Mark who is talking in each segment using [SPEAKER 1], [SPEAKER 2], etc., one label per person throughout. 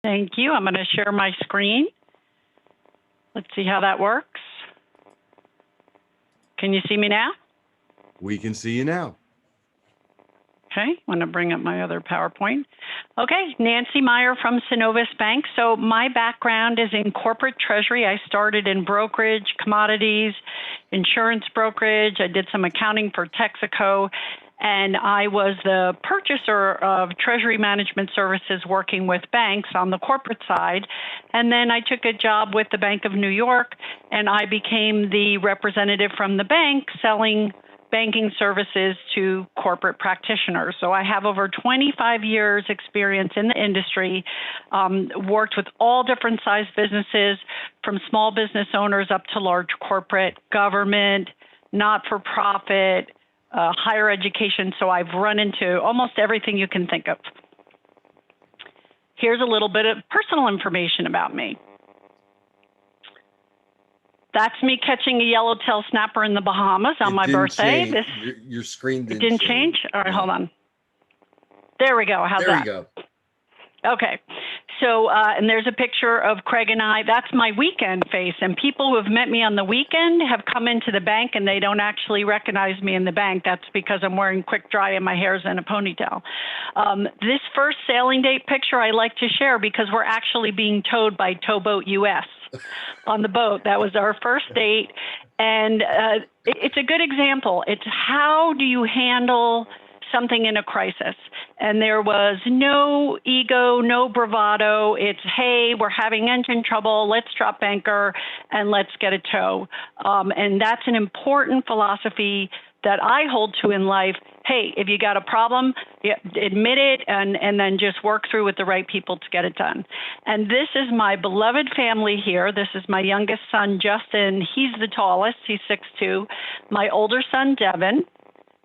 [SPEAKER 1] Thank you. I'm going to share my screen. Let's see how that works. Can you see me now?
[SPEAKER 2] We can see you now.
[SPEAKER 1] Okay, I'm going to bring up my other PowerPoint. Okay, Nancy Meyer from Synovus Bank. So my background is in corporate treasury. I started in brokerage, commodities, insurance brokerage. I did some accounting for Texaco, and I was the purchaser of treasury management services working with banks on the corporate side. And then I took a job with the Bank of New York, and I became the representative from the bank selling banking services to corporate practitioners. So I have over 25 years experience in the industry, worked with all different size businesses, from small business owners up to large corporate, government, not-for-profit, higher education. So I've run into almost everything you can think of. Here's a little bit of personal information about me. That's me catching a yellowtail snapper in the Bahamas on my birthday.
[SPEAKER 2] Your screen
[SPEAKER 1] didn't change. All right, hold on. There we go. How's that?
[SPEAKER 2] There you
[SPEAKER 1] go. Okay. So, and there's a picture of Craig and I. That's my weekend face. And people who have met me on the weekend have come into the bank and they don't actually recognize me in the bank. That's because I'm wearing quick dry and my hair's in a ponytail. This first sailing date picture I like to share because we're actually being towed by Towboat US. On the boat. That was our first date. And it's a good example. It's how do you handle something in a crisis? And there was no ego, no bravado. It's, hey, we're having engine trouble. Let's drop anchor and let's get a tow. And that's an important philosophy that I hold to in life. Hey, if you got a problem, admit it and then just work through with the right people to get it done. And this is my beloved family here. This is my youngest son, Justin. He's the tallest. He's 6'2". My older son, Devin,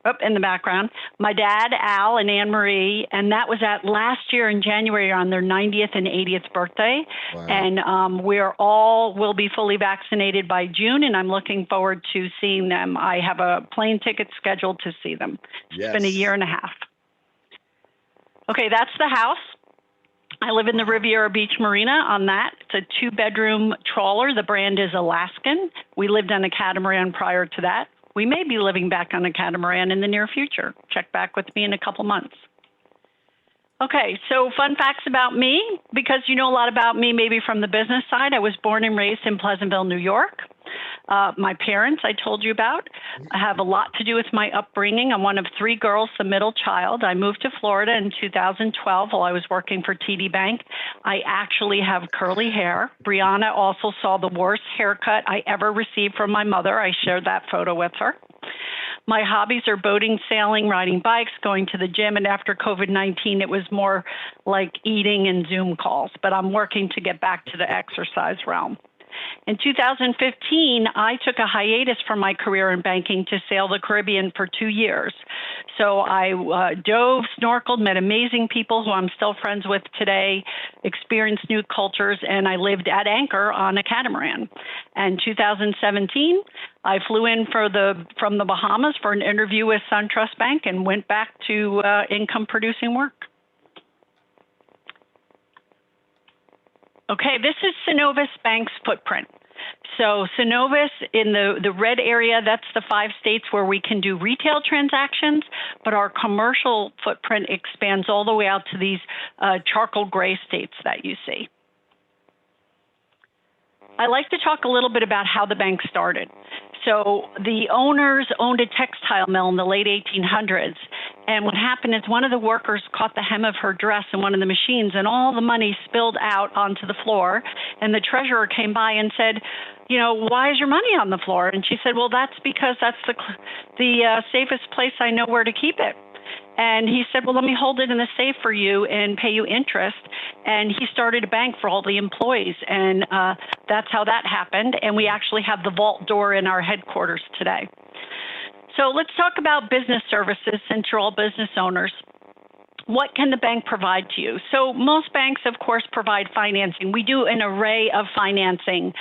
[SPEAKER 1] up in the background. My dad, Al, and Anne Marie, and that was at last year in January on their 90th and 80th birthday. Wow. And will be fully vaccinated by June, and I'm looking forward to seeing them. I have a plane ticket scheduled to see them. Yes. It's been a year and a half. Okay, that's the house. I live in the Riviera Beach Marina on that. It's a 2-bedroom trawler. The brand is Alaskan. We lived on a catamaran prior to that. We may be living back on a catamaran in the near future. Check back with me in a couple months. Okay, so fun facts about me, because you know a lot about me maybe from the business side. I was born and raised in Pleasantville, New York. My parents, I told you about, have a lot to do with my upbringing. I'm one of 3 girls, the middle child. I moved to Florida in 2012 while I was working for TD Bank. I actually have curly hair. Brianna also saw the worst haircut I ever received from my mother. I shared that photo with her. My hobbies are boating, sailing, riding bikes, going to the gym, and after COVID-19, it was more like eating and Zoom calls, but I'm working to get back to the exercise realm. In 2015, I took a hiatus from my career in banking to sail the Caribbean for 2 years. So I dove, snorkeled, met amazing people who I'm still friends with today, experienced new cultures, and I lived at anchor on a catamaran. And 2017, I flew in from the Bahamas for an interview with SunTrust Bank and went back to income-producing work. Okay, this is Synovus Bank's footprint. So Synovus in the red area, that's the 5 states where we can do retail transactions, but our commercial footprint expands all the way out to these charcoal gray states that you see. I like to talk a little bit about how the bank started. So the owners owned a textile mill in the late 1800s. And what happened is one of the workers caught the hem of her dress in one of the machines, and all the money spilled out onto the floor. And the treasurer came by and said, you know, why is your money on the floor? And she said, well, that's because that's the safest place I know where to keep it. And he said, well, let me hold it in the safe for you and pay you interest. And he started a bank for all the employees. And that's how that happened. And we actually have the vault door in our headquarters today. So let's talk about business services, since you're all business owners. What can the bank provide to you? So most banks, of course, provide financing. We do an array of financing.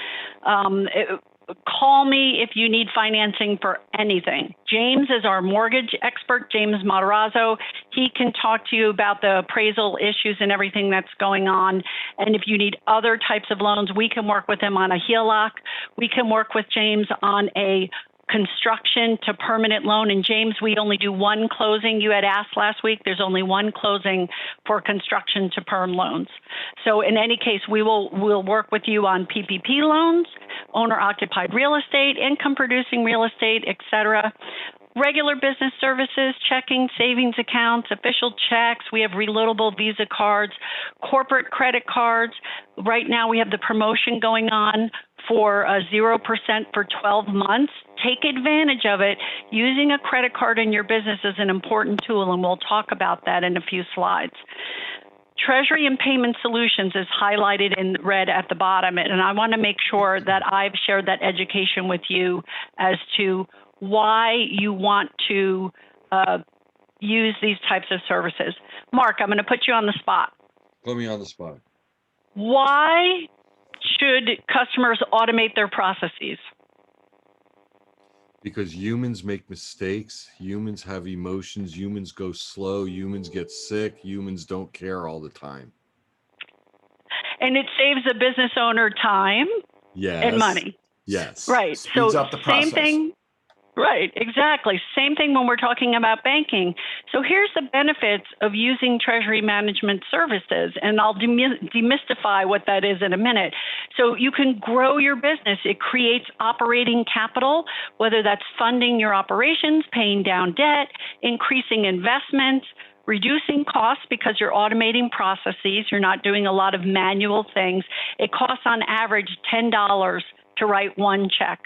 [SPEAKER 1] Call me if you need financing for anything. James is our mortgage expert, James Matarazzo. He can talk to you about the appraisal issues and everything that's going on. And if you need other types of loans, we can work with him on a HELOC. We can work with James on a construction to permanent loan. And James, we only do one closing. You had asked last week, there's only one closing for construction to perm loans. So in any case, we'll work with you on PPP loans, owner occupied real estate, income producing real estate, et cetera. Regular business services, checking, savings accounts, official checks. We have reloadable Visa cards, corporate credit cards. Right now we have the promotion going on for 0% for 12 months. Take advantage of it. Using a credit card in your business is an important tool, and we'll talk about that in a few slides. Treasury and Payment Solutions is highlighted in red at the bottom, and I want to make sure that I've shared that education with you as to why you want to use these types of services. Mark, I'm going to put you on the spot.
[SPEAKER 2] Put me on the spot.
[SPEAKER 1] Why should customers automate their processes?
[SPEAKER 2] Because humans make mistakes, humans have emotions, humans go slow, humans get sick, humans don't care all the time.
[SPEAKER 1] And it saves the business owner time and money.
[SPEAKER 2] Yes.
[SPEAKER 1] Right.
[SPEAKER 3] Speeds
[SPEAKER 1] so
[SPEAKER 3] up the process.
[SPEAKER 1] Same thing. Right, exactly. Same thing when we're talking about banking. So here's the benefits of using treasury management services, and I'll demystify what that is in a minute. So you can grow your business. It creates operating capital, whether that's funding your operations, paying down debt, increasing investments, reducing costs because you're automating processes. You're not doing a lot of manual things. It costs on average $10 to write one check.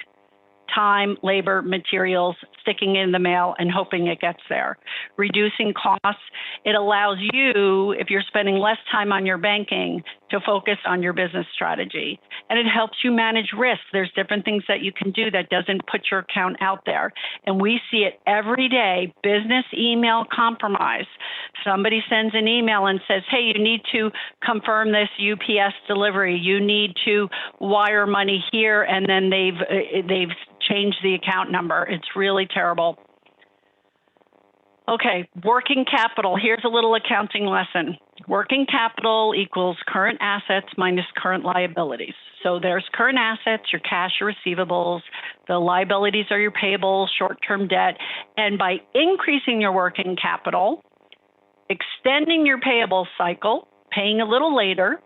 [SPEAKER 1] Time, labor, materials, sticking in the mail and hoping it gets there. Reducing costs, it allows you, if you're spending less time on your banking, to focus on your business strategy. And it helps you manage risk. There's different things that you can do that doesn't put your account out there. And we see it every day, business email compromise. Somebody sends an email and says, hey, you need to confirm this UPS delivery. You need to wire money here, and then they've changed the account number. It's really terrible. Okay, working capital. Here's a little accounting lesson. Working capital equals current assets minus current liabilities. So there's current assets, your cash, your receivables. The liabilities are your payables, short-term debt. And by increasing your working capital, extending your payable cycle, paying a little later,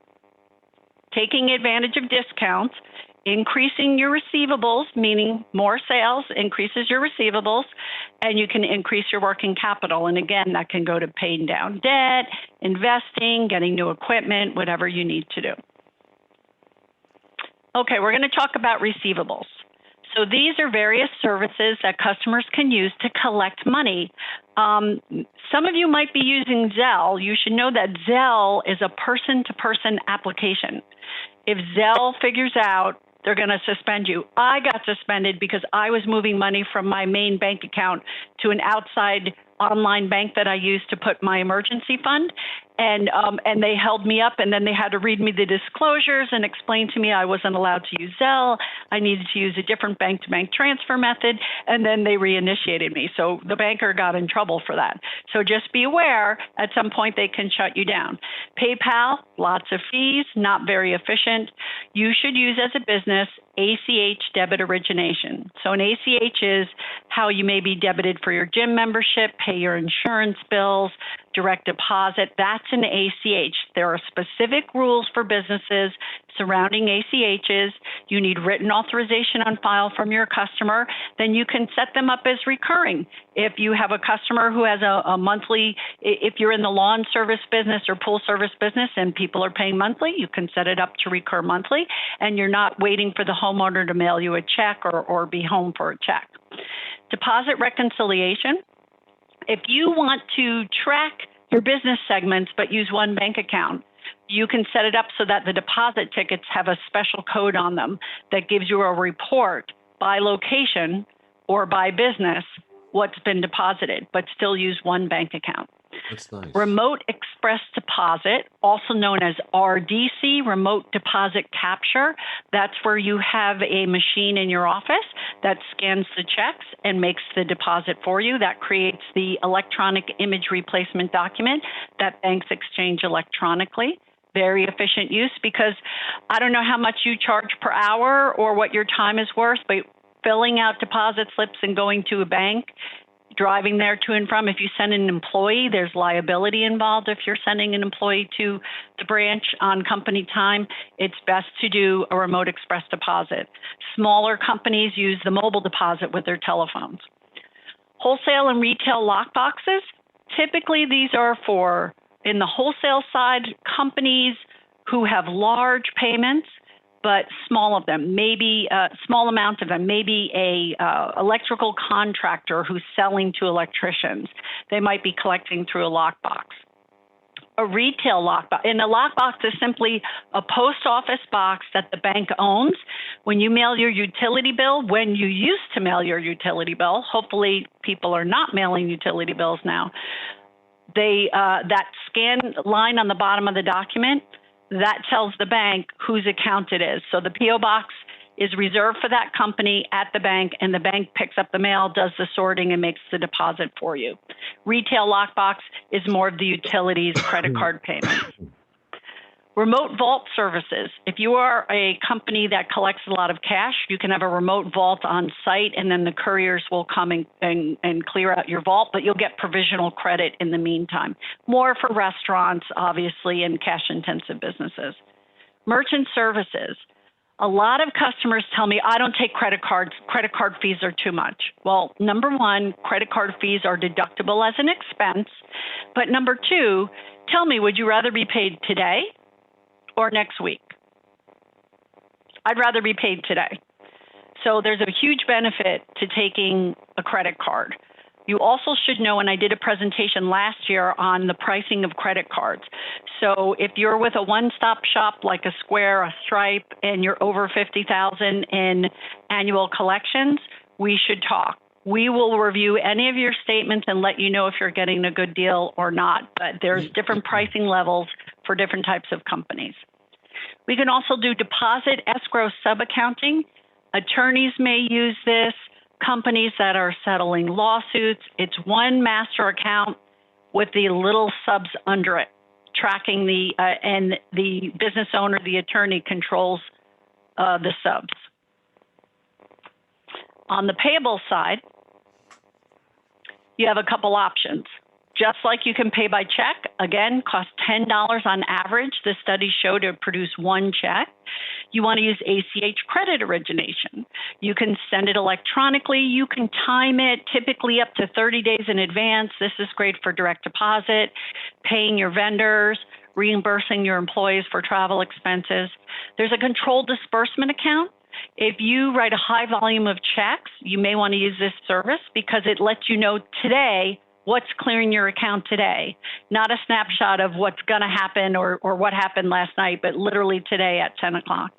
[SPEAKER 1] taking advantage of discounts, increasing your receivables, meaning more sales increases your receivables, and you can increase your working capital. And again, that can go to paying down debt, investing, getting new equipment, whatever you need to do. Okay, we're going to talk about receivables. So these are various services that customers can use to collect money. Some of you might be using Zelle. You should know that Zelle is a person-to-person application. If Zelle figures out they're going to suspend you. I got suspended because I was moving money from my main bank account to an outside online bank that I use to put my emergency fund. And they held me up, and then they had to read me the disclosures and explain to me I wasn't allowed to use Zelle. I needed to use a different bank-to-bank transfer method, and then they reinitiated me. So the banker got in trouble for that. So just be aware, at some point they can shut you down. PayPal, lots of fees, not very efficient. You should use as a business ACH debit origination. So an ACH is how you may be debited for your gym membership, pay your insurance bills, direct deposit. That's an ACH. There are specific rules for businesses surrounding ACHs. You need written authorization on file from your customer. Then you can set them up as recurring. If you have a customer who has a monthly, if you're in the lawn service business or pool service business and people are paying monthly, you can set it up to recur monthly, and you're not waiting for the homeowner to mail you a check or be home for a check. Deposit reconciliation. If you want to track your business segments but use one bank account, you can set it up so that the deposit tickets have a special code on them that gives you a report by location or by business what's been deposited, but still use one bank account.
[SPEAKER 2] That's nice.
[SPEAKER 1] Remote Express Deposit, also known as RDC, Remote Deposit Capture. That's where you have a machine in your office that scans the checks and makes the deposit for you. That creates the electronic image replacement document that banks exchange electronically. Very efficient use, because I don't know how much you charge per hour or what your time is worth, but filling out deposit slips and going to a bank, driving there to and from. If you send an employee, there's liability involved. If you're sending an employee to the branch on company time, it's best to do a remote express deposit. Smaller companies use the mobile deposit with their telephones. Wholesale and retail lock boxes, typically these are for, in the wholesale side, companies who have large payments, but small of them, maybe a small amount of them, maybe a electrical contractor who's selling to electricians. They might be collecting through a lockbox. A retail lockbox, and a lockbox is simply a post office box that the bank owns. When you mail your utility bill, when you used to mail your utility bill, hopefully people are not mailing utility bills now, that scan line on the bottom of the document, that tells the bank whose account it is. So the PO box is reserved for that company at the bank, and the bank picks up the mail, does the sorting, and makes the deposit for you. Retail lockbox is more of the utilities credit card payment. Remote vault services. If you are a company that collects a lot of cash, you can have a remote vault on site, and then the couriers will come and clear out your vault, but you'll get provisional credit in the meantime. More for restaurants, obviously, and cash-intensive businesses. Merchant services. A lot of customers tell me, I don't take credit cards. Credit card fees are too much. Well, number one, credit card fees are deductible as an expense. But number two, tell me, would you rather be paid today or next week? I'd rather be paid today. So there's a huge benefit to taking a credit card. You also should know, and I did a presentation last year on the pricing of credit cards. So if you're with a one-stop shop like a Square, a Stripe, and you're over $50,000 in annual collections, we should talk. We will review any of your statements and let you know if you're getting a good deal or not, but there's different pricing levels for different types of companies. We can also do deposit escrow sub-accounting. Attorneys may use this, companies that are settling lawsuits. It's one master account with the little subs under it, tracking and the business owner, the attorney, controls the subs. On the payable side, you have a couple options. Just like you can pay by check, again, costs $10 on average. The studies show to produce one check. You want to use ACH credit origination. You can send it electronically. You can time it typically up to 30 days in advance. This is great for direct deposit, paying your vendors, reimbursing your employees for travel expenses. There's a controlled disbursement account. If you write a high volume of checks, you may want to use this service because it lets you know today what's clearing your account today, not a snapshot of what's going to happen or what happened last night, but literally today at 10 o'clock.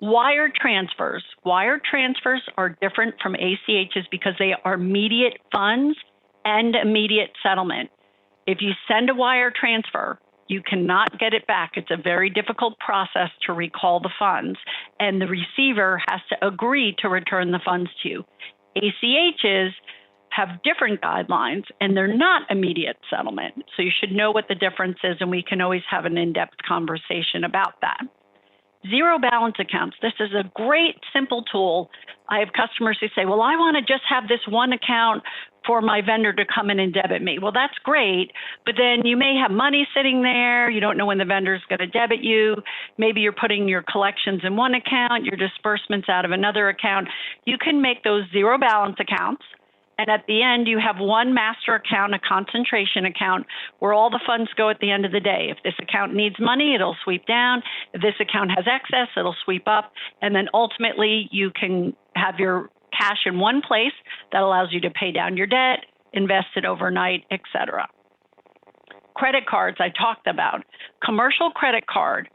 [SPEAKER 1] Wire transfers. Wire transfers are different from ACHs because they are immediate funds and immediate settlement. If you send a wire transfer, you cannot get it back. It's a very difficult process to recall the funds, and the receiver has to agree to return the funds to you. ACHs have different guidelines, and they're not immediate settlement. So you should know what the difference is, and we can always have an in-depth conversation about that. Zero balance accounts. This is a great, simple tool. I have customers who say, well, I want to just have this one account for my vendor to come in and debit me. Well, that's great, but then you may have money sitting there. You don't know when the vendor is going to debit you. Maybe you're putting your collections in one account, your disbursements out of another account. You can make those zero balance accounts. And at the end, you have one master account, a concentration account, where all the funds go at the end of the day. If this account needs money, it'll sweep down. If this account has excess, it'll sweep up. And then ultimately, you can have your cash in one place that allows you to pay down your debt, invest it overnight, et cetera. Credit cards, I talked about. Commercial credit card.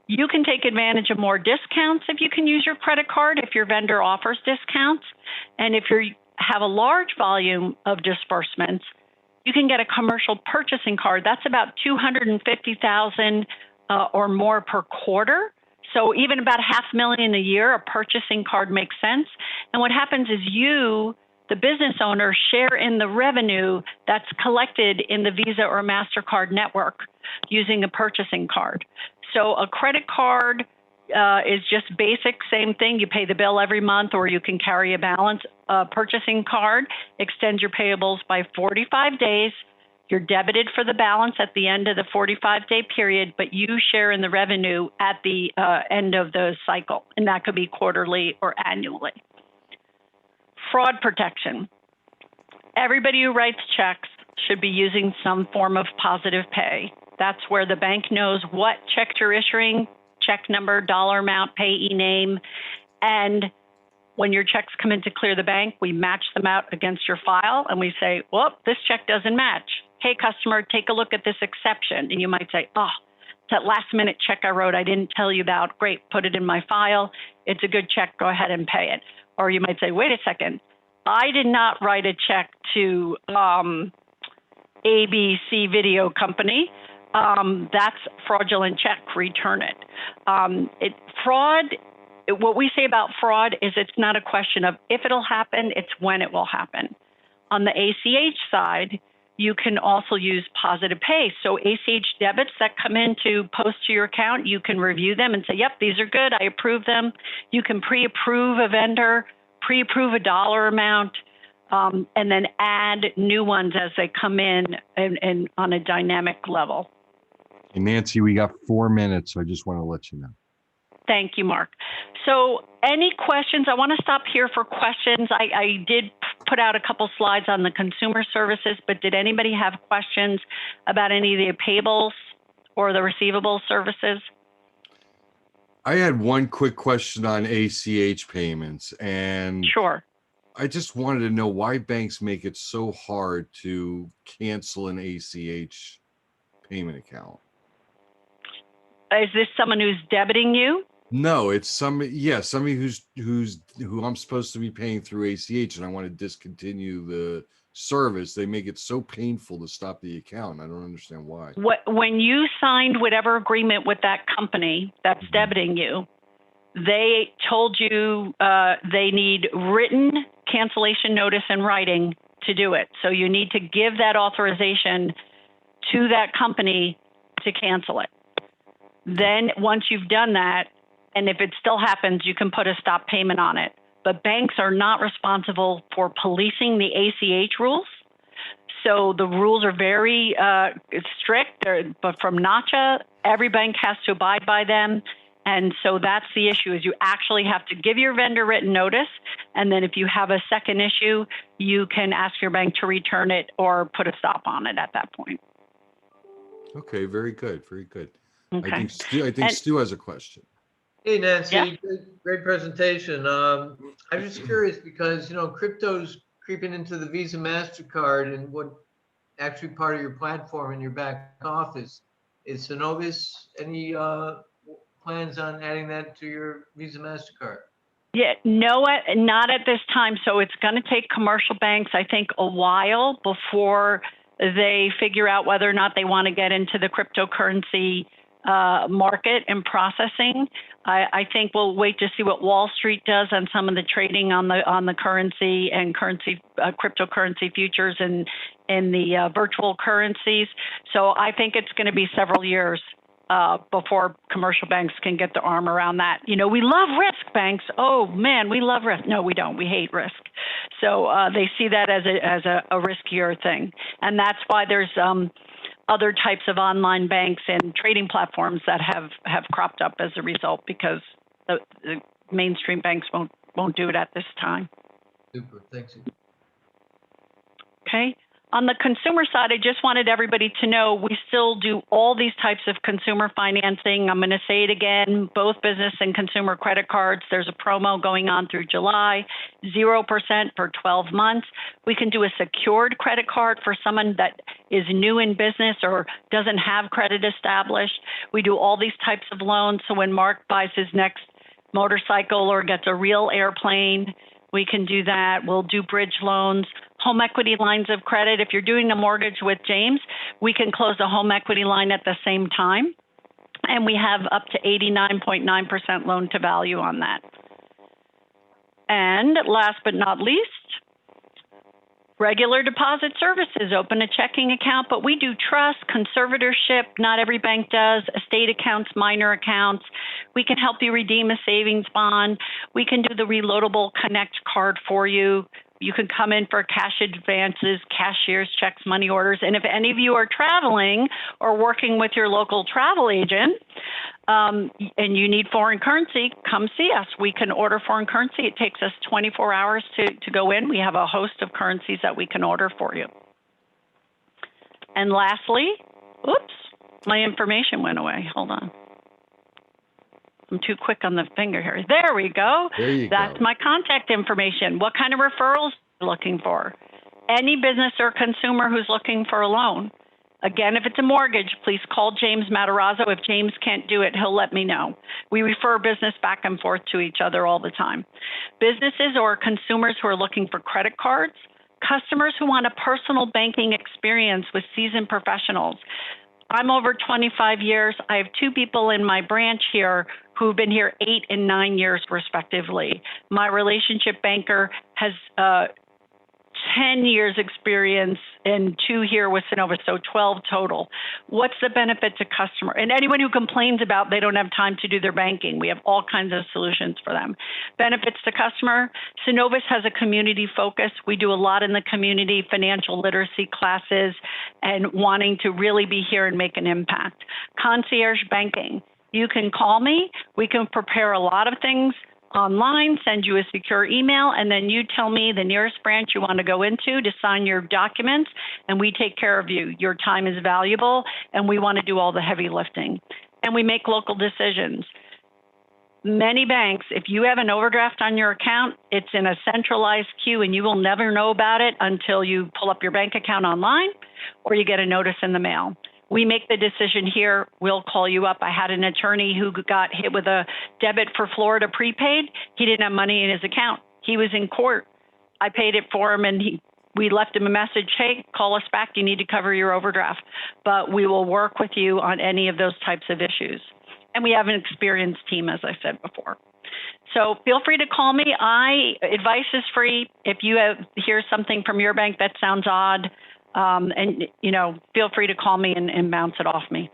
[SPEAKER 1] You can take advantage of more discounts if you can use your credit card, if your vendor offers discounts. And if you have a large volume of disbursements, you can get a commercial purchasing card. That's about 250,000 or more per quarter. So even about $500,000 a year, a purchasing card makes sense. And what happens is you, the business owner, share in the revenue that's collected in the Visa or MasterCard network using a purchasing card. So a credit card is just basic, same thing. You pay the bill every month, or you can carry a balance. A purchasing card extends your payables by 45 days. You're debited for the balance at the end of the 45-day period, but you share in the revenue at the end of the cycle, and that could be quarterly or annually. Fraud protection. Everybody who writes checks should be using some form of positive pay. That's where the bank knows what checks you're issuing, check number, dollar amount, payee name, and when your checks come in to clear the bank, we match them out against your file, and we say, well, this check doesn't match. Hey, customer, take a look at this exception. And you might say, oh, that last minute check I wrote, I didn't tell you about. Great, put it in my file. It's a good check. Go ahead and pay it. Or you might say, wait a second. I did not write a check to ABC Video Company. That's fraudulent check. Return it. What we say about fraud is it's not a question of if it'll happen, it's when it will happen. On the ACH side, you can also use positive pay. So ACH debits that come in to post to your account, you can review them and say, yep, these are good, I approve them. You can pre-approve a vendor, pre-approve a dollar amount, and then add new ones as they come in and on a dynamic level.
[SPEAKER 2] Hey, Nancy, we got 4 minutes, so I just want to let you know.
[SPEAKER 1] Thank you, Mark. So any questions? I want to stop here for questions. I did put out a couple slides on the consumer services, but did anybody have questions about any of the payables or the receivable services?
[SPEAKER 2] I had one quick question on ACH payments, and
[SPEAKER 1] Sure.
[SPEAKER 2] I just wanted to know why banks make it so hard to cancel an ACH payment account.
[SPEAKER 1] Is this someone who's debiting you?
[SPEAKER 2] No, it's somebody who I'm supposed to be paying through ACH, and I want to discontinue the service. They make it so painful to stop the account. I don't understand why.
[SPEAKER 1] When you signed whatever agreement with that company that's debiting you, they told you they need written cancellation notice in writing to do it. So you need to give that authorization to that company to cancel it. Then once you've done that, and if it still happens, you can put a stop payment on it. But banks are not responsible for policing the ACH rules. So the rules are very strict, but from NACHA, every bank has to abide by them. And so that's the issue, is you actually have to give your vendor written notice. And then if you have a second issue, you can ask your bank to return it or put a stop on it at that point.
[SPEAKER 2] Okay, very good, very good.
[SPEAKER 1] Okay.
[SPEAKER 2] I think Stu has a question.
[SPEAKER 3] Hey, Nancy,
[SPEAKER 1] Yeah.
[SPEAKER 3] great presentation. I'm just curious because, crypto's creeping into the Visa MasterCard and what actually part of your platform in your back office. Is Synovus any plans on adding that to your Visa MasterCard?
[SPEAKER 1] Yeah, no, not at this time. So it's going to take commercial banks, I think, a while before they figure out whether or not they want to get into the cryptocurrency market and processing. I think we'll wait to see what Wall Street does on some of the trading on the currency and cryptocurrency futures and the virtual currencies. So I think it's going to be several years before commercial banks can get their arm around that. We love risk, banks. Oh man, we love risk. No, we don't. We hate risk. So they see that as a riskier thing, and that's why there's other types of online banks and trading platforms that have cropped up as a result, because the mainstream banks won't do it at this time.
[SPEAKER 3] Super, thanks.
[SPEAKER 1] Okay. On the consumer side, I just wanted everybody to know we still do all these types of consumer financing. I'm going to say it again, both business and consumer credit cards. There's a promo going on through July, 0% for 12 months. We can do a secured credit card for someone that is new in business or doesn't have credit established. We do all these types of loans. So when Mark buys his next motorcycle or gets a real airplane, we can do that. We'll do bridge loans. home equity lines of credit. If you're doing a mortgage with James, we can close a home equity line at the same time. And we have up to 89.9% loan to value on that. And last but not least, regular deposit services, open a checking account, but we do trust, conservatorship, not every bank does, estate accounts, minor accounts. We can help you redeem a savings bond. We can do the reloadable Connect card for you. You can come in for cash advances, cashiers, checks, money orders. And if any of you are traveling or working with your local travel agent and you need foreign currency, come see us. We can order foreign currency. It takes us 24 hours to go in. We have a host of currencies that we can order for you. And lastly, oops, my information went away. Hold on. I'm too quick on the finger here. There we go.
[SPEAKER 2] There you
[SPEAKER 1] That's
[SPEAKER 2] go.
[SPEAKER 1] my contact information. What kind of referrals are you looking for? Any business or consumer who's looking for a loan. Again, if it's a mortgage, please call James Matarazzo. If James can't do it, he'll let me know. We refer business back and forth to each other all the time. Businesses or consumers who are looking for credit cards, customers who want a personal banking experience with seasoned professionals. I'm over 25 years. I have two people in my branch here who've been here 8 and 9 years respectively. My relationship banker has 10 years experience and 2 here with Synovus, so 12 total. What's the benefit to customer? And anyone who complains about they don't have time to do their banking, we have all kinds of solutions for them. Benefits to customer, Synovus has a community focus. We do a lot in the community, financial literacy classes, and wanting to really be here and make an impact. Concierge banking, you can call me. We can prepare a lot of things online, send you a secure email, and then you tell me the nearest branch you want to go into to sign your documents, and we take care of you. Your time is valuable, and we want to do all the heavy lifting. And we make local decisions. Many banks, if you have an overdraft on your account, it's in a centralized queue, and you will never know about it until you pull up your bank account online or you get a notice in the mail. We make the decision here. We'll call you up. I had an attorney who got hit with a debit for Florida prepaid. He didn't have money in his account. He was in court. I paid it for him, and we left him a message, hey, call us back. You need to cover your overdraft. But we will work with you on any of those types of issues. And we have an experienced team, as I said before. So feel free to call me. Advice is free. If you hear something from your bank that sounds odd, and, feel free to call me and bounce it off me.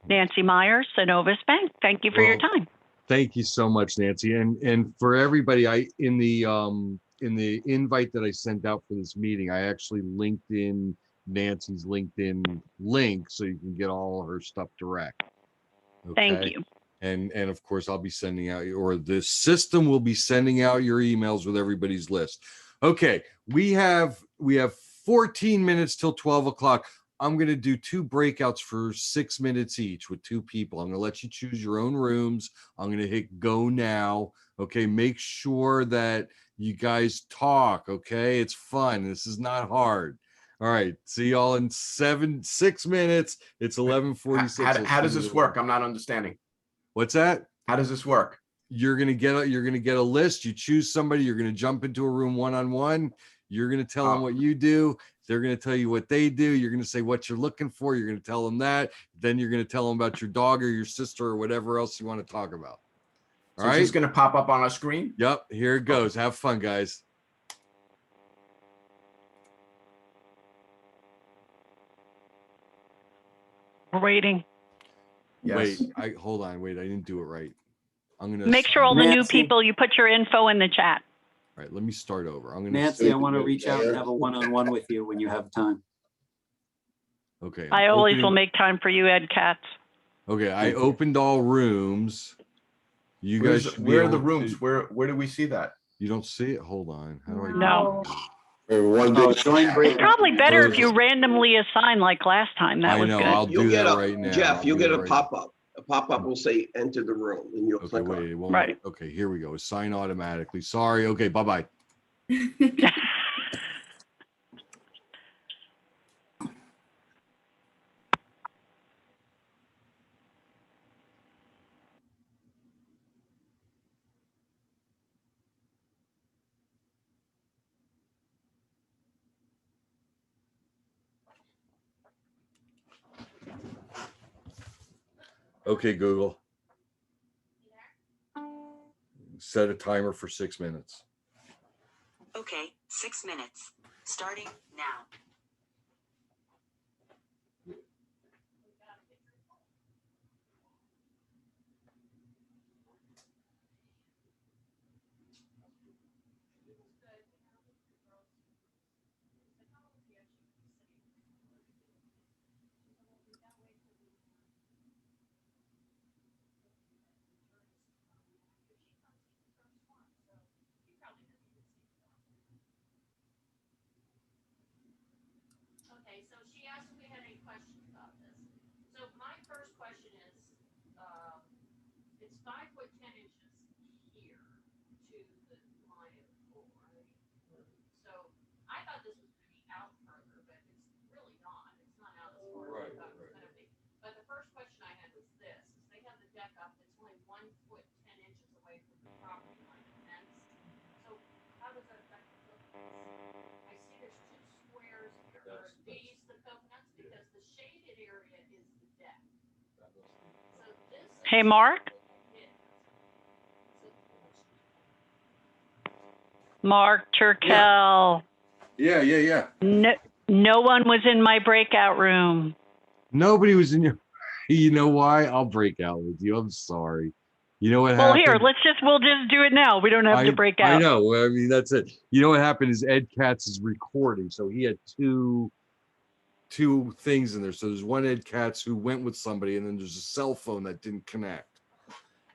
[SPEAKER 1] Nancy Meyer, Synovus Bank. Thank you for your time.
[SPEAKER 2] Thank you so much, Nancy. And for everybody, in the invite that I sent out for this meeting, I actually linked in Nancy's LinkedIn link so you can get all her stuff direct. Okay?
[SPEAKER 1] Thank you.
[SPEAKER 2] And of course, I'll be sending out, or the system will be sending out your emails with everybody's list. Okay, we have 14 minutes till 12 o'clock. I'm going to do 2 breakouts for 6 minutes each with 2 people. I'm going to let you choose your own rooms. I'm going to hit go now. Okay, make sure that you guys talk. Okay, it's fun. This is not hard. All right, see y'all in 6 minutes. It's 11:46.
[SPEAKER 4] How does this work? I'm not understanding.
[SPEAKER 2] What's that?
[SPEAKER 4] How does this work?
[SPEAKER 2] You're gonna get a list. You choose somebody. You're gonna jump into a room one-on-one. You're gonna tell them what you do. They're gonna tell you what they do. You're gonna say what you're looking for. You're gonna tell them that. Then you're gonna tell them about your dog or your sister or whatever else you want to talk about. All right.
[SPEAKER 4] Is this gonna pop up on our screen?
[SPEAKER 2] Yep. Here it goes. Have fun, guys.
[SPEAKER 1] We're waiting.
[SPEAKER 4] Yes.
[SPEAKER 2] Wait. Hold on. Wait. I didn't do it right. I'm gonna
[SPEAKER 1] Make sure all the new
[SPEAKER 5] Nancy.
[SPEAKER 1] people, you put your info in the chat.
[SPEAKER 2] All right. Let me start over. I'm gonna.
[SPEAKER 5] Nancy, I want to reach out and have a one-on-one with you when you have time.
[SPEAKER 2] Okay.
[SPEAKER 1] I
[SPEAKER 2] I'm
[SPEAKER 1] always
[SPEAKER 2] opening-
[SPEAKER 1] will make time for you, Ed Katz.
[SPEAKER 2] Okay. I opened all rooms. You guys. should be
[SPEAKER 4] Where are the
[SPEAKER 2] able
[SPEAKER 4] rooms?
[SPEAKER 2] to-
[SPEAKER 4] Where do we see that?
[SPEAKER 2] You don't see it? Hold on. How do I?
[SPEAKER 1] No.
[SPEAKER 5] Oh, join break.
[SPEAKER 1] Probably better if you randomly assign like last time. That
[SPEAKER 2] I
[SPEAKER 1] was
[SPEAKER 2] know.
[SPEAKER 1] good.
[SPEAKER 2] I'll
[SPEAKER 6] You'll
[SPEAKER 2] do
[SPEAKER 6] get
[SPEAKER 2] that
[SPEAKER 6] a,
[SPEAKER 2] right now.
[SPEAKER 6] Jeff, you'll get a
[SPEAKER 2] right
[SPEAKER 6] pop-up. A pop-up will say enter the room and you'll
[SPEAKER 2] Okay,
[SPEAKER 6] click on
[SPEAKER 2] wait.
[SPEAKER 6] it.
[SPEAKER 2] It won't.
[SPEAKER 1] Right.
[SPEAKER 2] Okay, here we go. Assign automatically. Sorry. Okay, bye-bye. Okay, Google. Set a timer for 6 minutes.
[SPEAKER 7] Okay, 6 minutes. Starting now.
[SPEAKER 8] Okay, so she asked if we had any questions about this. So my first question is, it's 5 foot 10 inches here to the Meyer floor, right? So I thought this was gonna be out further, but it's really not. It's not out as far as I thought it was gonna be. But the first question I had was this, is they have the deck up, it's only 1 foot 10 inches away from the property line fence. So how does that affect the coconuts? I see there's 2 squares here. Are these the coconuts? Because the shaded area is the deck. So this is.
[SPEAKER 1] Hey, Mark? Mark Turkel.
[SPEAKER 2] Yeah.
[SPEAKER 1] No one was in my breakout room.
[SPEAKER 2] Nobody was in your. You know why? I'll break out with you. I'm sorry. You know what
[SPEAKER 1] Well,
[SPEAKER 2] happened?
[SPEAKER 1] here, we'll just do it now. We don't have to break out.
[SPEAKER 2] I know. I mean, that's it. You know what happened is Ed Katz is recording, so he had two things in there. So there's one Ed Katz who went with somebody, and then there's a cell phone that didn't connect.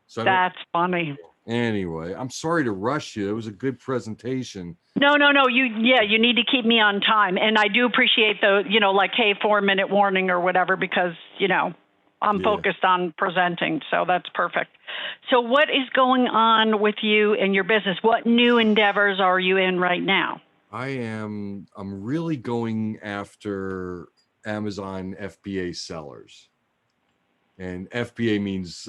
[SPEAKER 2] So
[SPEAKER 1] That's funny.
[SPEAKER 2] anyway, I'm sorry to rush you. It was a good presentation.
[SPEAKER 1] No. You need to keep me on time. And I do appreciate the, like, hey, 4-minute warning or whatever, because, I'm
[SPEAKER 2] Yeah.
[SPEAKER 1] focused on presenting. So that's perfect. So what is going on with you and your business? What new endeavors are you in right now?
[SPEAKER 2] I'm really going after Amazon FBA sellers. And FBA means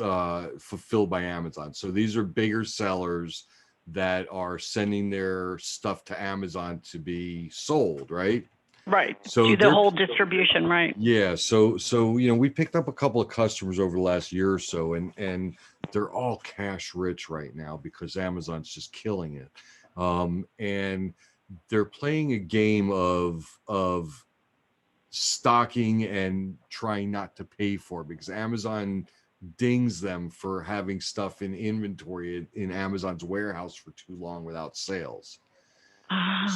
[SPEAKER 2] fulfilled by Amazon. So these are bigger sellers that are sending their stuff to Amazon to be sold, right?
[SPEAKER 1] Right.
[SPEAKER 2] So
[SPEAKER 1] Do the
[SPEAKER 2] they're-
[SPEAKER 1] whole distribution, right?
[SPEAKER 2] Yeah, so we picked up a couple of customers over the last year or so, and they're all cash rich right now because Amazon's just killing it, and they're playing a game of stocking and trying not to pay for it because Amazon dings them for having stuff in inventory in Amazon's warehouse for too long without sales.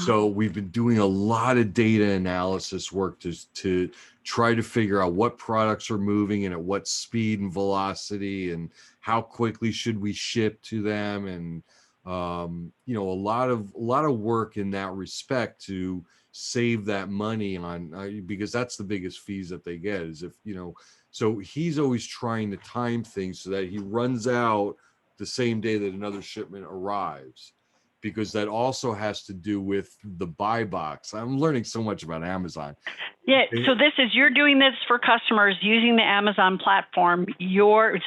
[SPEAKER 2] So we've been doing a lot of data analysis work to try to figure out what products are moving and at what speed and velocity and how quickly should we ship to them, and a lot of work in that respect to save that money on because that's the biggest fees that they get is if so he's always trying to time things so that he runs out the same day that another shipment arrives, because that also has to do with the buy box. I'm learning so much about Amazon.
[SPEAKER 1] Yeah. So you're doing this for customers using the Amazon platform.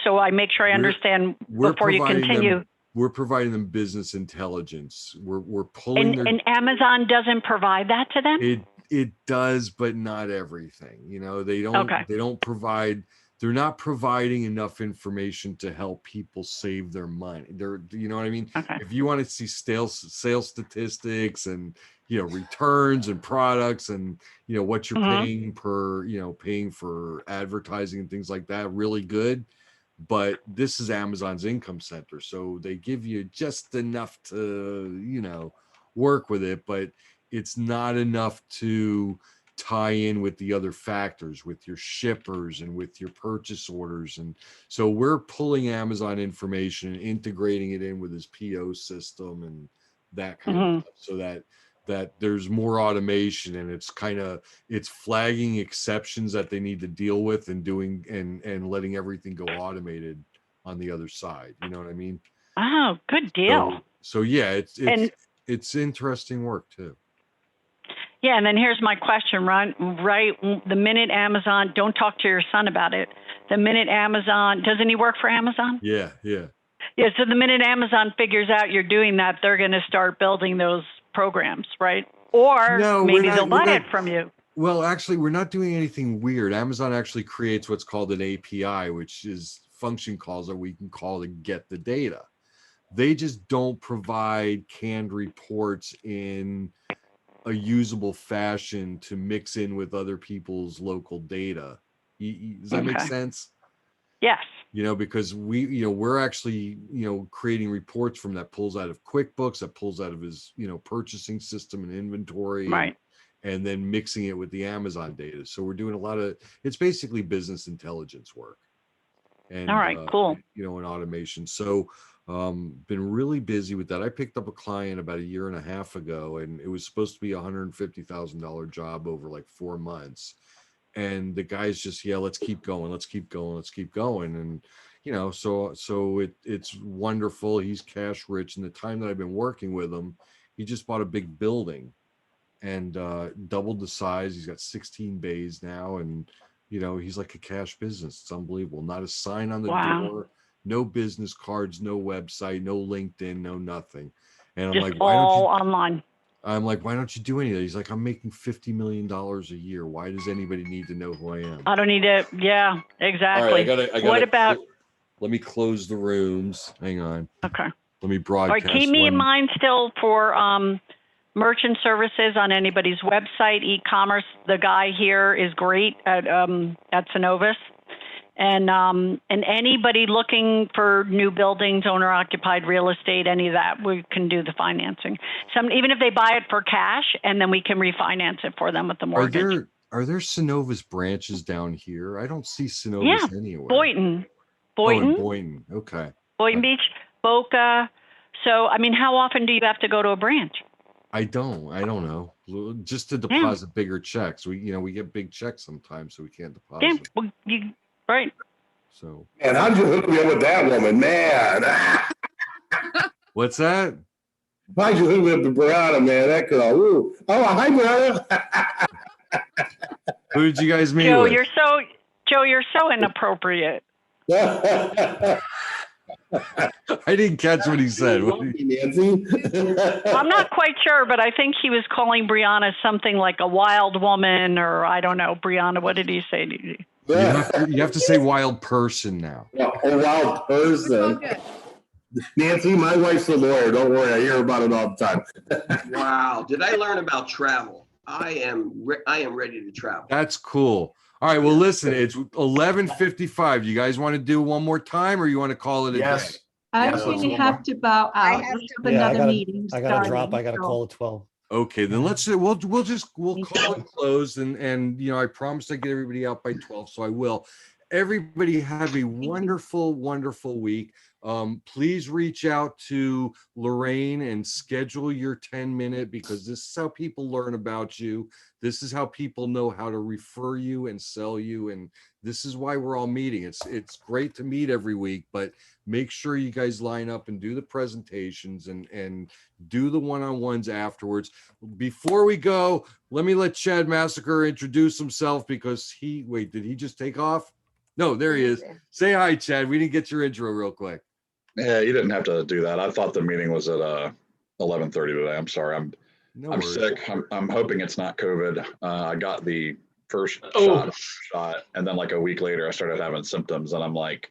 [SPEAKER 1] So I make sure I understand before you continue.
[SPEAKER 2] We're providing them business intelligence. We're pulling
[SPEAKER 1] and Amazon doesn't provide that to them?
[SPEAKER 2] It does, but not everything. They don't provide. They're not providing enough information to help people save their money. You know what I mean?
[SPEAKER 1] Okay.
[SPEAKER 2] If you want to see sales statistics and returns and products and what you're paying paying for advertising and things like that, really good. But this is Amazon's income center, so they give you just enough to work with it, but it's not enough to tie in with the other factors, with your shippers and with your purchase orders. And so we're pulling Amazon information and integrating it in with his PO system and that kind of stuff, so that there's more automation, and it's flagging exceptions that they need to deal with and doing and letting everything go automated on the other side. You know what I mean?
[SPEAKER 1] Oh, good deal.
[SPEAKER 2] So yeah, it's interesting work too.
[SPEAKER 1] Yeah, and then here's my question, Ron. Right, the minute Amazon, don't talk to your son about it. The minute Amazon, doesn't he work for Amazon?
[SPEAKER 2] Yeah.
[SPEAKER 1] Yeah, so the minute Amazon figures out you're doing that, they're going to start building those programs, right? Or maybe they'll buy it from you.
[SPEAKER 2] Well, actually, we're not doing anything weird. Amazon actually creates what's called an API, which is function calls that we can call to get the data. They just don't provide canned reports in a usable fashion to mix in with other people's local data. Does that make
[SPEAKER 1] Okay.
[SPEAKER 2] sense?
[SPEAKER 1] Yes.
[SPEAKER 2] Because we're actually, creating reports from that pulls out of QuickBooks, that pulls out of his, purchasing system and inventory.
[SPEAKER 1] Right.
[SPEAKER 2] And then mixing it with the Amazon data. So we're doing it's basically business intelligence work. And,
[SPEAKER 1] All right, cool.
[SPEAKER 2] And automation. So, been really busy with that. I picked up a client about a year and a half ago, and it was supposed to be $150,000 job over like 4 months. And the guy's just, let's keep going. Let's keep going. Let's keep going. And, so it's wonderful. He's cash rich. And the time that I've been working with him, he just bought a big building and doubled the size. He's got 16 bays now, and he's like a cash business. It's unbelievable. Not a sign on the door, no business cards, no website, no LinkedIn, no nothing. And I'm
[SPEAKER 1] Just
[SPEAKER 2] like, why don't
[SPEAKER 1] all
[SPEAKER 2] you?
[SPEAKER 1] online.
[SPEAKER 2] I'm like, why don't you do any of that? He's like, I'm making $50 million a year. Why does anybody need to know who I am?
[SPEAKER 1] I don't need to. Yeah, exactly.
[SPEAKER 2] All right, I gotta,
[SPEAKER 1] What about?
[SPEAKER 2] Let me close the rooms. Hang on.
[SPEAKER 1] Okay.
[SPEAKER 2] Let me
[SPEAKER 1] All
[SPEAKER 2] broadcast.
[SPEAKER 1] right. Keep me in mind still for merchant services on anybody's website, e-commerce. The guy here is great at Synovus. And anybody looking for new buildings, owner occupied real estate, any of that, we can do the financing. Even if they buy it for cash, and then we can refinance it for them with the mortgage.
[SPEAKER 2] Are there Synovus branches down here? I don't see Synovus anywhere.
[SPEAKER 1] Boynton.
[SPEAKER 2] Oh, in Boynton. Okay.
[SPEAKER 1] Boynton Beach, Boca. So, how often do you have to go to a branch?
[SPEAKER 2] I don't know. Just to deposit bigger checks. We get big checks sometimes, so we can't deposit.
[SPEAKER 1] Yeah, well, right.
[SPEAKER 2] So.
[SPEAKER 9] And how'd you hook me up with that woman, man?
[SPEAKER 2] What's that?
[SPEAKER 9] How'd you hook me up to Brianna, man? That girl. Ooh. Oh, hi, Brianna.
[SPEAKER 2] Who did you guys meet
[SPEAKER 1] Joe,
[SPEAKER 2] with?
[SPEAKER 1] You're so inappropriate.
[SPEAKER 2] I didn't catch what he said.
[SPEAKER 9] Nancy.
[SPEAKER 1] I'm not quite sure, but I think he was calling Brianna something like a wild woman, or I don't know. Brianna, what did he say to you?
[SPEAKER 2] You have to say wild person now.
[SPEAKER 9] Yeah, a wild person. Nancy, my wife's a lawyer. Don't worry, I hear about it all the time.
[SPEAKER 6] Wow. Did I learn about travel? I am ready to travel.
[SPEAKER 2] That's cool. All right. Well, listen, it's 11:55. You guys want to do one more time, or you want to call it a day?
[SPEAKER 10] I'm going to have to bow out. We have another meeting.
[SPEAKER 11] I got to drop. I got to
[SPEAKER 10] so-
[SPEAKER 11] call at 12.
[SPEAKER 2] Okay, then we'll call it closed, and I promised I'd get everybody out by 12, so I will. Everybody have a wonderful, wonderful week. Please reach out to Lorraine and schedule your 10-minute, because this is how people learn about you. This is how people know how to refer you and sell you, and this is why we're all meeting. It's great to meet every week, but make sure you guys line up and do the presentations and do the one-on-ones afterwards. Before we go, let me let Chad Massacre introduce himself, because did he just take off? No, there he is. Say hi, Chad. We didn't get your intro real quick.
[SPEAKER 12] Yeah, you didn't have to do that. I thought the meeting was at 11:30 today. I'm sorry. I'm
[SPEAKER 2] worries.
[SPEAKER 12] sick. I'm hoping it's not COVID. I got the first shot, and then like a week later, I started having symptoms, and I'm like,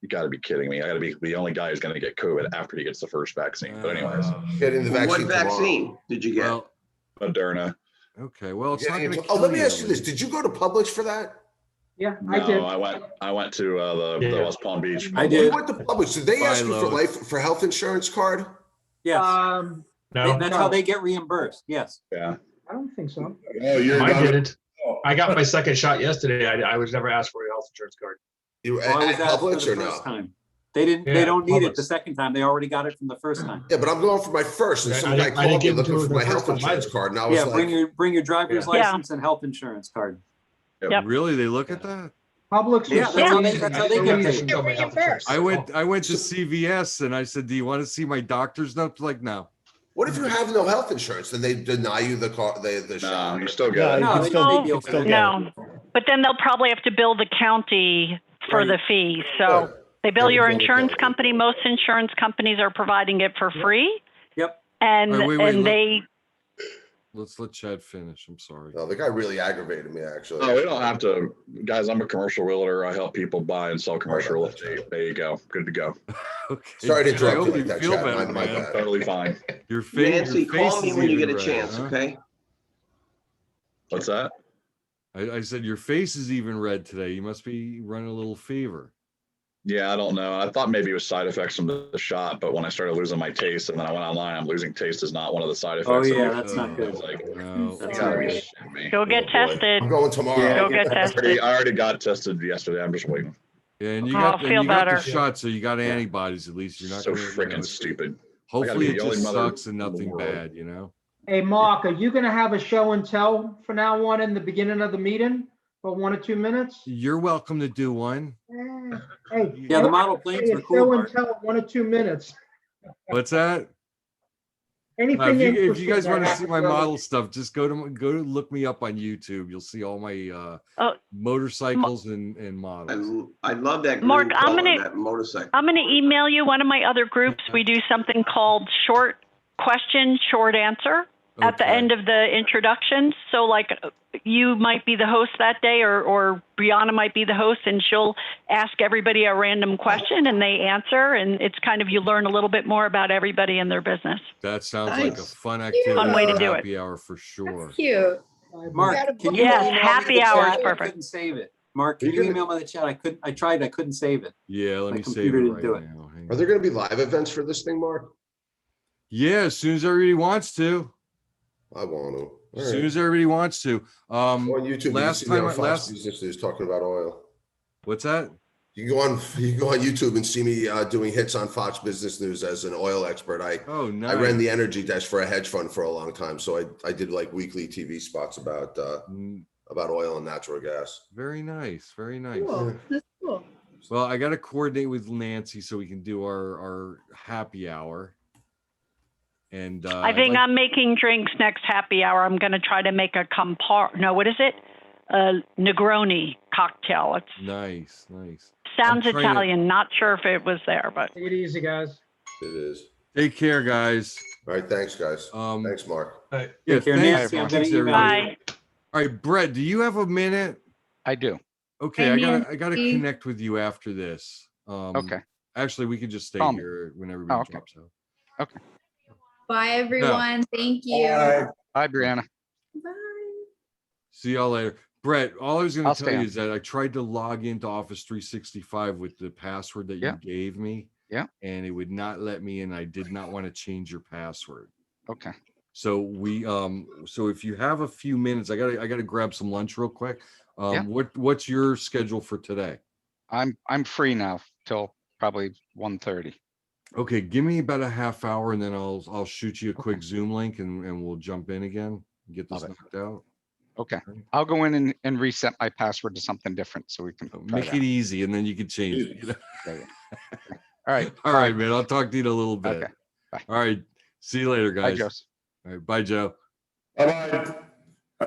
[SPEAKER 12] you got to be kidding me. I got to be the only guy who's going to get COVID after he gets the first vaccine. But anyways,
[SPEAKER 9] Getting the vaccine.
[SPEAKER 6] What vaccine did you get?
[SPEAKER 2] Well,
[SPEAKER 12] Moderna.
[SPEAKER 2] okay. Well, it's not
[SPEAKER 9] Yeah,
[SPEAKER 2] going to.
[SPEAKER 9] oh, let me ask you this: did you go to Publix for that?
[SPEAKER 10] Yeah,
[SPEAKER 12] No, I went to the West Palm Beach.
[SPEAKER 5] I
[SPEAKER 9] You
[SPEAKER 5] did.
[SPEAKER 9] went to Publix. Did they
[SPEAKER 2] Bye,
[SPEAKER 9] ask you for
[SPEAKER 2] Lois.
[SPEAKER 9] for health insurance card?
[SPEAKER 5] Yes.
[SPEAKER 8] No,
[SPEAKER 5] That's how they get reimbursed. Yes.
[SPEAKER 12] Yeah.
[SPEAKER 10] I don't think so.
[SPEAKER 9] Oh, you're
[SPEAKER 8] I
[SPEAKER 9] not-
[SPEAKER 8] didn't. I got my second shot yesterday. I was never asked for a health insurance card.
[SPEAKER 9] You
[SPEAKER 5] Well, I was
[SPEAKER 9] at
[SPEAKER 5] asked for
[SPEAKER 9] Publix
[SPEAKER 5] the
[SPEAKER 9] or no?
[SPEAKER 5] first time. They didn't.
[SPEAKER 8] Yeah,
[SPEAKER 5] They don't need it
[SPEAKER 8] Publix.
[SPEAKER 5] the second time. They already got it from the first time.
[SPEAKER 9] Yeah, but I'm going for my first, and
[SPEAKER 8] I
[SPEAKER 9] some
[SPEAKER 8] didn't-
[SPEAKER 9] guy
[SPEAKER 8] I didn't
[SPEAKER 9] called me
[SPEAKER 8] give it to
[SPEAKER 9] looking
[SPEAKER 8] her
[SPEAKER 9] for
[SPEAKER 8] the
[SPEAKER 9] my health
[SPEAKER 8] first time
[SPEAKER 9] insurance
[SPEAKER 8] either.
[SPEAKER 9] card, and I was
[SPEAKER 5] Yeah,
[SPEAKER 9] like,
[SPEAKER 5] bring your driver's
[SPEAKER 8] Yeah.
[SPEAKER 5] license and health insurance card.
[SPEAKER 1] Yep.
[SPEAKER 2] Really? They look at that?
[SPEAKER 10] Publix
[SPEAKER 5] Yeah,
[SPEAKER 10] was
[SPEAKER 5] that's
[SPEAKER 10] so
[SPEAKER 5] how they-
[SPEAKER 10] easy.
[SPEAKER 5] that's how
[SPEAKER 8] I
[SPEAKER 5] they
[SPEAKER 8] still
[SPEAKER 5] get
[SPEAKER 8] have
[SPEAKER 5] paid.
[SPEAKER 8] to show my health insurance.
[SPEAKER 2] I went to CVS and I said, "Do you want to see my doctor's notes?" Like, no.
[SPEAKER 9] what if you have no health insurance? Then they deny you the car, the
[SPEAKER 12] No,
[SPEAKER 9] shot.
[SPEAKER 12] you still
[SPEAKER 11] Yeah,
[SPEAKER 12] get
[SPEAKER 11] you
[SPEAKER 12] it.
[SPEAKER 5] No,
[SPEAKER 11] can
[SPEAKER 5] they
[SPEAKER 11] still,
[SPEAKER 5] don't
[SPEAKER 11] you
[SPEAKER 5] deal
[SPEAKER 11] can still
[SPEAKER 5] with
[SPEAKER 11] get it.
[SPEAKER 1] No, but then they'll probably have to bill the county for
[SPEAKER 5] Right.
[SPEAKER 1] the fee. So
[SPEAKER 9] Good.
[SPEAKER 1] they bill
[SPEAKER 9] They
[SPEAKER 1] your
[SPEAKER 9] bill the
[SPEAKER 1] insurance
[SPEAKER 9] county.
[SPEAKER 1] company. Most insurance companies are providing it for free.
[SPEAKER 5] Yep.
[SPEAKER 1] And
[SPEAKER 2] All right, wait,
[SPEAKER 1] and
[SPEAKER 2] let-
[SPEAKER 1] they
[SPEAKER 2] let's let Chad finish. I'm sorry.
[SPEAKER 9] No, the guy really aggravated me, actually.
[SPEAKER 12] Oh, we don't have to, guys. I'm a commercial realtor. I help people buy and sell commercial real estate. There you go. Good to go.
[SPEAKER 2] Okay.
[SPEAKER 9] Sorry to
[SPEAKER 2] I
[SPEAKER 9] interrupt
[SPEAKER 2] hope
[SPEAKER 9] you like that,
[SPEAKER 2] feel
[SPEAKER 9] Chad.
[SPEAKER 2] better,
[SPEAKER 9] My
[SPEAKER 2] man.
[SPEAKER 9] bad.
[SPEAKER 12] Totally fine.
[SPEAKER 2] Your face,
[SPEAKER 6] Nancy,
[SPEAKER 2] your face
[SPEAKER 6] call me
[SPEAKER 2] is
[SPEAKER 6] when you
[SPEAKER 2] even
[SPEAKER 6] get a
[SPEAKER 2] red,
[SPEAKER 6] chance,
[SPEAKER 2] huh?
[SPEAKER 6] okay?
[SPEAKER 12] What's that?
[SPEAKER 2] I said your face is even red today. You must be running a little fever.
[SPEAKER 12] Yeah, I don't know. I thought maybe it was side effects from the shot, but when I started losing my taste and then I went online, I'm losing taste is not one of the side effects.
[SPEAKER 5] Oh,
[SPEAKER 12] of
[SPEAKER 5] yeah,
[SPEAKER 12] it.
[SPEAKER 5] that's not
[SPEAKER 12] I
[SPEAKER 5] good.
[SPEAKER 12] was like,
[SPEAKER 2] No.
[SPEAKER 5] That's
[SPEAKER 12] you gotta be
[SPEAKER 5] not good.
[SPEAKER 12] shitting me.
[SPEAKER 1] Go get
[SPEAKER 9] Oh, boy.
[SPEAKER 1] tested.
[SPEAKER 9] I'm going tomorrow.
[SPEAKER 5] Yeah,
[SPEAKER 1] Go get tested.
[SPEAKER 12] I already got tested yesterday. I'm just waiting.
[SPEAKER 2] Yeah, and you
[SPEAKER 1] Oh,
[SPEAKER 2] got
[SPEAKER 1] feel
[SPEAKER 2] the
[SPEAKER 1] better.
[SPEAKER 2] shot, so you got
[SPEAKER 5] Yeah.
[SPEAKER 2] antibodies at least. You're not
[SPEAKER 12] So
[SPEAKER 2] gonna
[SPEAKER 12] freaking stupid.
[SPEAKER 2] Hopefully
[SPEAKER 12] be
[SPEAKER 2] it
[SPEAKER 12] the only
[SPEAKER 2] just
[SPEAKER 12] mother
[SPEAKER 2] sucks and
[SPEAKER 12] in the
[SPEAKER 2] nothing
[SPEAKER 12] world.
[SPEAKER 2] bad, you know?
[SPEAKER 11] Hey, Mark, are you gonna have a show and tell from now on in the beginning of the meeting for 1 or 2 minutes?
[SPEAKER 2] You're welcome to do one.
[SPEAKER 11] Hey.
[SPEAKER 5] Yeah, the model planes
[SPEAKER 11] a
[SPEAKER 5] were cool,
[SPEAKER 11] Show and
[SPEAKER 5] Mark.
[SPEAKER 11] tell 1 or 2 minutes.
[SPEAKER 2] What's that?
[SPEAKER 11] Anything
[SPEAKER 2] If you
[SPEAKER 11] interesting
[SPEAKER 2] guys
[SPEAKER 11] that
[SPEAKER 2] want to see
[SPEAKER 11] happens
[SPEAKER 2] my
[SPEAKER 11] on the-
[SPEAKER 2] model stuff, just go to look me up on YouTube. You'll see all my
[SPEAKER 1] Oh,
[SPEAKER 2] motorcycles and models.
[SPEAKER 6] I love that green
[SPEAKER 1] Mark, I'm
[SPEAKER 6] color,
[SPEAKER 1] gonna-
[SPEAKER 6] that motorcycle.
[SPEAKER 1] I'm going to email you one of my other groups. We do something called short question, short answer at the
[SPEAKER 2] Okay.
[SPEAKER 1] end of the introductions. So like you might be the host that day or Brianna might be the host and she'll ask everybody a random question and they answer. And it's kind of, you learn a little bit more about everybody and their business.
[SPEAKER 2] That sounds like a
[SPEAKER 6] Nice.
[SPEAKER 2] fun activity.
[SPEAKER 1] Fun way to
[SPEAKER 2] for
[SPEAKER 1] do it.
[SPEAKER 2] happy hour for sure.
[SPEAKER 10] Cute.
[SPEAKER 5] Mark, can you
[SPEAKER 1] Yes,
[SPEAKER 5] email me
[SPEAKER 1] happy
[SPEAKER 5] the
[SPEAKER 1] hour is
[SPEAKER 5] chat? I
[SPEAKER 1] perfect.
[SPEAKER 5] couldn't save it. Mark, can
[SPEAKER 9] Are you
[SPEAKER 5] you
[SPEAKER 9] gonna-
[SPEAKER 5] email me the chat? I tried, I couldn't save it.
[SPEAKER 2] Yeah, let
[SPEAKER 5] My
[SPEAKER 2] me save
[SPEAKER 5] computer
[SPEAKER 2] it
[SPEAKER 5] didn't
[SPEAKER 2] right
[SPEAKER 5] do it.
[SPEAKER 2] now. Hang
[SPEAKER 9] Are there
[SPEAKER 2] on.
[SPEAKER 9] going to be live events for this thing, Mark?
[SPEAKER 2] Yeah, as soon as everybody wants to.
[SPEAKER 9] I want to.
[SPEAKER 2] As soon as everybody wants to.
[SPEAKER 9] Go on YouTube. You
[SPEAKER 2] Last
[SPEAKER 9] can see me
[SPEAKER 2] time,
[SPEAKER 9] on Fox Business News talking about oil.
[SPEAKER 2] what's that?
[SPEAKER 9] You can go on YouTube and see me doing hits on Fox Business News as an oil expert.
[SPEAKER 2] Oh, nice.
[SPEAKER 9] I ran the energy desk for a hedge fund for a long time, so I did like weekly TV spots about oil and natural gas.
[SPEAKER 2] Very nice. Very nice.
[SPEAKER 10] Cool. That's cool.
[SPEAKER 2] Well, I got to coordinate with Nancy so we can do our happy hour. And
[SPEAKER 1] I think I'm making drinks next happy hour. I'm going to try to make a what is it? A Negroni cocktail. It's
[SPEAKER 2] nice.
[SPEAKER 1] sounds
[SPEAKER 2] I'm trying to-
[SPEAKER 1] Italian. Not sure if it was there, but
[SPEAKER 11] Take it easy, guys.
[SPEAKER 9] It is.
[SPEAKER 2] Take care, guys.
[SPEAKER 9] All right, thanks, guys. Thanks, Mark.
[SPEAKER 2] Yeah,
[SPEAKER 5] Take care,
[SPEAKER 2] thanks,
[SPEAKER 5] Nancy. I'm
[SPEAKER 2] thanks,
[SPEAKER 5] gonna email
[SPEAKER 2] everybody.
[SPEAKER 5] you.
[SPEAKER 1] bye.
[SPEAKER 2] All right, Brett, do you have a minute?
[SPEAKER 13] I do.
[SPEAKER 2] Okay,
[SPEAKER 10] Hey,
[SPEAKER 2] I gotta
[SPEAKER 10] Nancy.
[SPEAKER 2] connect with you after this.
[SPEAKER 13] Okay.
[SPEAKER 2] Actually, we could just stay
[SPEAKER 13] Call me.
[SPEAKER 2] here when everybody
[SPEAKER 13] okay.
[SPEAKER 2] drops out.
[SPEAKER 13] Okay.
[SPEAKER 10] Bye, everyone. Thank you.
[SPEAKER 13] Bye, Brianna.
[SPEAKER 10] Bye.
[SPEAKER 2] See y'all later. Brett, all I was going
[SPEAKER 13] I'll
[SPEAKER 2] to tell
[SPEAKER 13] stay
[SPEAKER 2] you
[SPEAKER 13] on.
[SPEAKER 2] is that I tried to log into Office 365 with the password that
[SPEAKER 13] Yeah.
[SPEAKER 2] you gave me.
[SPEAKER 13] Yeah.
[SPEAKER 2] And it would not let me in. I did not want to change your password.
[SPEAKER 13] Okay.
[SPEAKER 2] So so if you have a few minutes, I gotta grab some lunch real quick.
[SPEAKER 13] Yeah.
[SPEAKER 2] What's your schedule for today?
[SPEAKER 13] I'm free now till probably 1:30.
[SPEAKER 2] Okay, give me about a half hour and then I'll shoot you a quick Zoom link and we'll jump in again and get this
[SPEAKER 13] Love it.
[SPEAKER 2] knocked out.
[SPEAKER 13] Okay. I'll go in and reset my password to something different so we can try
[SPEAKER 2] Make
[SPEAKER 13] that.
[SPEAKER 2] it easy and then you can change it. You know?
[SPEAKER 13] Yeah. All right.
[SPEAKER 2] All right, man. I'll talk to you in a little bit.
[SPEAKER 13] Okay. Bye.
[SPEAKER 2] All right. See you later,
[SPEAKER 13] Bye,
[SPEAKER 2] guys.
[SPEAKER 13] Jose.
[SPEAKER 2] All right. Bye, Joe.
[SPEAKER 9] Bye-bye.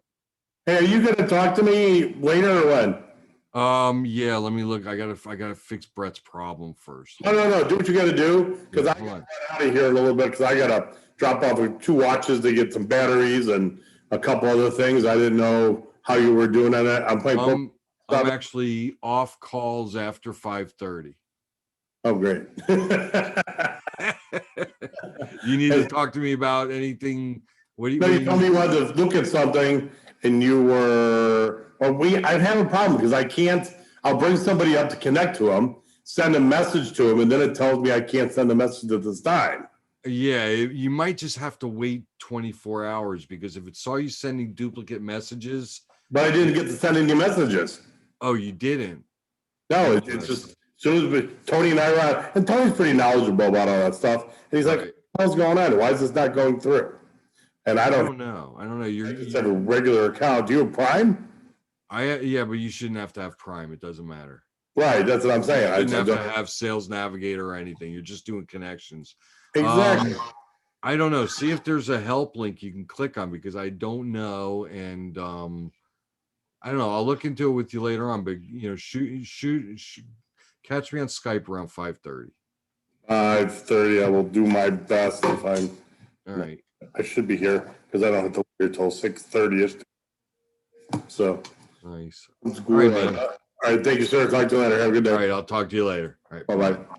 [SPEAKER 9] Hey, are you going to talk to me later or when?
[SPEAKER 2] Yeah, let me look. I gotta fix Brett's problem first.
[SPEAKER 9] No. Do what you got to do because I
[SPEAKER 2] Hold on.
[SPEAKER 9] got out of here a little bit because I got to drop off with 2 watches to get some batteries and a couple other things. I didn't know how you were doing on that. I'm playing.
[SPEAKER 2] I'm actually off calls after 5:30.
[SPEAKER 9] Oh, great.
[SPEAKER 2] You need to talk to me about anything. What do you?
[SPEAKER 9] No,
[SPEAKER 2] what
[SPEAKER 9] you
[SPEAKER 2] do
[SPEAKER 9] told me you wanted to look at something and you were, I have a problem because I'll bring somebody up to connect to them, send a message to them, and then it tells me I can't send a message at this time.
[SPEAKER 2] Yeah, you might just have to wait 24 hours because if it saw you sending duplicate messages.
[SPEAKER 9] But I didn't get to send any messages.
[SPEAKER 2] Oh, you didn't?
[SPEAKER 9] No, it's just, as soon as Tony and I were on, and Tony's pretty knowledgeable about all that stuff. And he's like,
[SPEAKER 2] Right.
[SPEAKER 9] what's going on? Why is this not going through? And I don't
[SPEAKER 2] know. I
[SPEAKER 9] I just have a regular account. Do you have Prime?
[SPEAKER 2] Yeah, but you shouldn't have to have Prime. It doesn't matter.
[SPEAKER 9] Right, that's what I'm saying.
[SPEAKER 2] You shouldn't have to have Sales Navigator or anything. You're just doing connections.
[SPEAKER 9] Exactly.
[SPEAKER 2] I don't know. See if there's a help link you can click on because I don't know. And I don't know. I'll look into it with you later on. But shoot. Catch me on Skype around 5:30.
[SPEAKER 9] 5:30. I will do my best if I'm.
[SPEAKER 2] All right.
[SPEAKER 9] I should be here because I don't have to wait till 6:30ish. So.
[SPEAKER 2] Nice.
[SPEAKER 9] It's
[SPEAKER 2] All right,
[SPEAKER 9] good.
[SPEAKER 2] man.
[SPEAKER 9] All right. Thank you, sir. Talk to you later. Have a good day.
[SPEAKER 2] All right. I'll talk to you later. All right.
[SPEAKER 9] Bye-bye.